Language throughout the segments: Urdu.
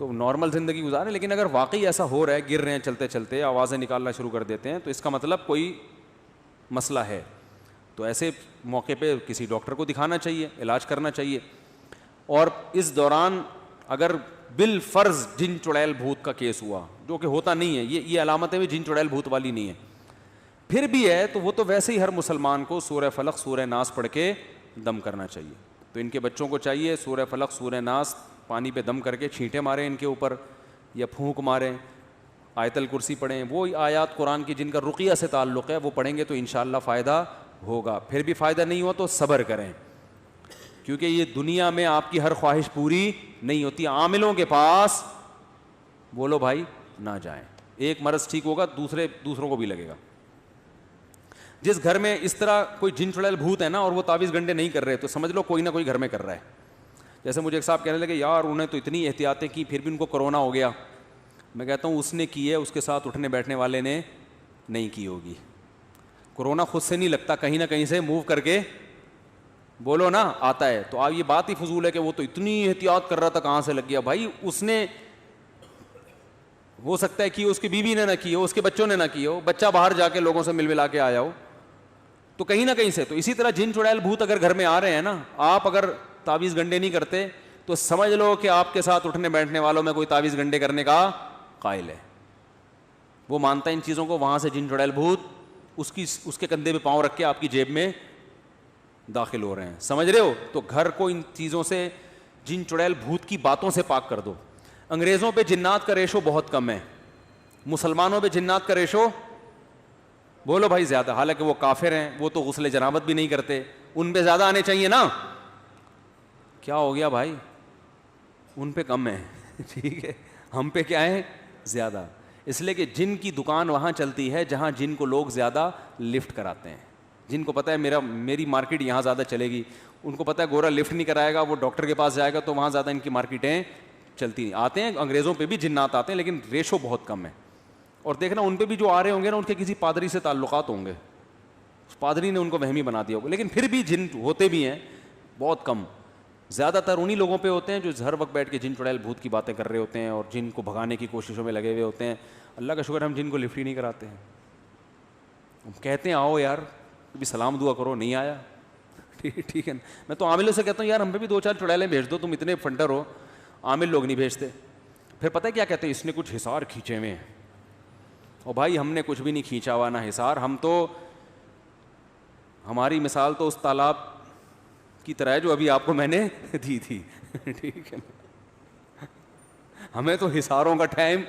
تو نارمل زندگی گزاریں. لیکن اگر واقعی ایسا ہو رہا ہے, گر رہے ہیں چلتے چلتے, آوازیں نکالنا شروع کر دیتے ہیں, تو اس کا مطلب کوئی مسئلہ ہے. تو ایسے موقع پہ کسی ڈاکٹر کو دکھانا چاہیے, علاج کرنا چاہیے. اور اس دوران اگر بالفرض جن چڑیل بھوت کا کیس ہوا, جو کہ ہوتا نہیں ہے, یہ علامتیں بھی جن چڑیل بھوت والی نہیں ہیں, پھر بھی ہے, تو وہ تو ویسے ہی ہر مسلمان کو سورہ فلق سورہ ناس پڑھ کے دم کرنا چاہیے. تو ان کے بچوں کو چاہیے سورہ فلق سورہ ناس پانی پہ دم کر کے چھینٹے ماریں ان کے اوپر, یا پھونک ماریں, آیت الکرسی پڑھیں, وہ آیات قرآن کی جن کا رقیہ سے تعلق ہے وہ پڑھیں گے تو انشاءاللہ فائدہ ہوگا. پھر بھی فائدہ نہیں ہوا تو صبر کریں, کیونکہ یہ دنیا میں آپ کی ہر خواہش پوری نہیں ہوتی. عاملوں کے پاس بولو بھائی نہ جائیں, ایک مرض ٹھیک ہوگا دوسروں کو بھی لگے گا. جس گھر میں اس طرح کوئی جن چڑیل بھوت ہے نا, اور وہ تعویذ گنڈے نہیں کر رہے, تو سمجھ لو کوئی نہ کوئی گھر میں کر رہا ہے. جیسے مجھے ایک صاحب کہنے لگے, یار انہیں تو اتنی احتیاطیں کی پھر بھی ان کو کرونا ہو گیا. میں کہتا ہوں اس نے کی ہے, اس کے ساتھ اٹھنے بیٹھنے والے نے نہیں کی ہوگی. کرونا خود سے نہیں لگتا, کہیں نہ کہیں سے موو کر کے بولو نا آتا ہے. تو آپ یہ بات ہی فضول ہے کہ وہ تو اتنی احتیاط کر رہا تھا کہاں سے لگ گیا. بھائی اس نے ہو سکتا ہے کہ اس کی بیوی نے نہ کی ہو, اس کے بچوں نے نہ کی ہو, بچہ باہر جا کے لوگوں سے مل ملا کے آیا ہو, تو کہیں نہ کہیں سے. تو اسی طرح جن چڑیل بھوت اگر گھر میں آ رہے ہیں نا, آپ اگر تعویذ گنڈے نہیں کرتے تو سمجھ لو کہ آپ کے ساتھ اٹھنے بیٹھنے والوں میں کوئی تعویذ گنڈے کرنے کا قائل ہے. وہ مانتا ہے ان چیزوں کو, وہاں سے جن چڑیل بھوت اس کے کندھے پہ پاؤں رکھ کے آپ کی جیب میں داخل ہو رہے ہیں. سمجھ رہے ہو؟ تو گھر کو ان چیزوں سے, جن چڑیل بھوت کی باتوں سے پاک کر دو. انگریزوں پہ جنات کا ریشو بہت کم ہے, مسلمانوں پہ جنات کا ریشو بولو بھائی زیادہ. حالانکہ وہ کافر ہیں, وہ تو غسل جنابت بھی نہیں کرتے, ان پہ زیادہ آنے چاہیے نا. کیا ہو گیا بھائی, ان پہ کم ہے ٹھیک ہے, ہم پہ کیا ہے زیادہ. اس لیے کہ جن کی دکان وہاں چلتی ہے جہاں جن کو لوگ زیادہ لفٹ کراتے ہیں. جن کو پتہ ہے میری مارکیٹ یہاں زیادہ چلے گی, ان کو پتہ ہے گورا لفٹ نہیں کرائے گا, وہ ڈاکٹر کے پاس جائے گا, تو وہاں زیادہ ان کی مارکیٹیں چلتی نہیں. آتے ہیں انگریزوں پہ بھی جنات آتے ہیں, لیکن ریشو بہت کم ہے. اور دیکھنا ان پہ بھی جو آ رہے ہوں گے نا, ان کے کسی پادری سے تعلقات ہوں گے, اس پادری نے ان کو وہمی بنا دیا ہوگا. لیکن پھر بھی جن ہوتے بھی ہیں بہت کم. زیادہ تر انہی لوگوں پہ ہوتے ہیں جو ہر وقت بیٹھ کے جن چڑیل بھوت کی باتیں کر رہے ہوتے ہیں اور جن کو بھگانے کی کوششوں میں لگے ہوئے ہوتے ہیں. اللہ کا شکر ہم جن کو لفٹ ہی نہیں کراتے ہیں. ہم کہتے ہیں آؤ یار بھی سلام دعا کرو, نہیں آیا ٹھیک ہے. میں تو عاملوں سے کہتا ہوں یار ہم پہ بھی 2-4 چڑیلیں بھیج دو, تم اتنے فنڈر ہو. عامل لوگ نہیں بھیجتے. پھر پتہ ہے کیا کہتے ہیں, اس نے کچھ حصار کھینچے ہوئے ہیں. اور بھائی ہم نے کچھ بھی نہیں کھینچا ہوا, نہ حصار. ہم تو, ہماری مثال تو اس تالاب کی طرح ہے جو ابھی آپ کو میں نے دی تھی ٹھیک ہے. ہمیں تو حصاروں کا ٹائم,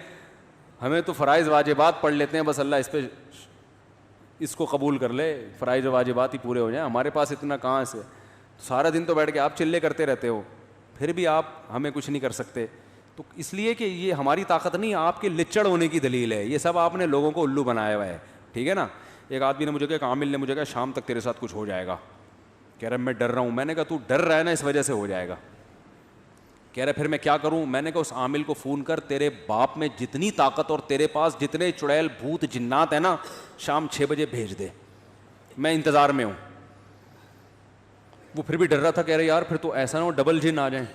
ہمیں تو فرائض واجبات پڑھ لیتے ہیں بس, اللہ اس پہ اس کو قبول کر لے, فرائض واجبات ہی پورے ہو جائیں. ہمارے پاس اتنا کہاں سے, سارا دن تو بیٹھ کے آپ چلے کرتے رہتے ہو, پھر بھی آپ ہمیں کچھ نہیں کر سکتے. تو اس لیے کہ یہ ہماری طاقت نہیں, آپ کے لچڑ ہونے کی دلیل ہے. یہ سب آپ نے لوگوں کو الو بنایا ہوا ہے, ٹھیک ہے نا. ایک آدمی نے مجھے کہا, عامل نے مجھے کہا شام تک تیرے ساتھ کچھ ہو جائے گا. کہہ رہا میں ڈر رہا ہوں. میں نے کہا تو ڈر رہا ہے نا, اس وجہ سے ہو جائے گا. کہہ رہا پھر میں کیا کروں. میں نے کہا اس عامل کو فون کر, تیرے باپ میں جتنی طاقت اور تیرے پاس جتنے چڑیل بھوت جنات ہیں نا, شام 6 بجے بھیج دے, میں انتظار میں ہوں. وہ پھر بھی ڈر رہا تھا, کہہ رہے یار پھر تو ایسا نہ ہو ڈبل جن آ جائیں.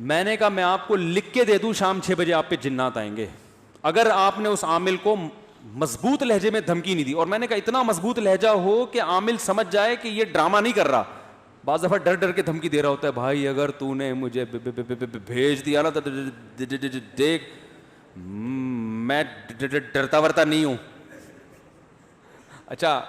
میں نے کہا میں آپ کو لکھ کے دے دوں شام 6 بجے آپ پہ جنات آئیں گے, اگر آپ نے اس عامل کو مضبوط لہجے میں دھمکی نہیں دی. اور میں نے کہا اتنا مضبوط لہجہ ہو کہ عامل سمجھ جائے کہ یہ ڈرامہ نہیں کر رہا. بعض دفعہ ڈر ڈر کے دھمکی دے رہا ہوتا ہے, بھائی اگر تو نے مجھے بھیج دیا نا تو دیکھ میں ڈرتا ورتا نہیں ہوں. اچھا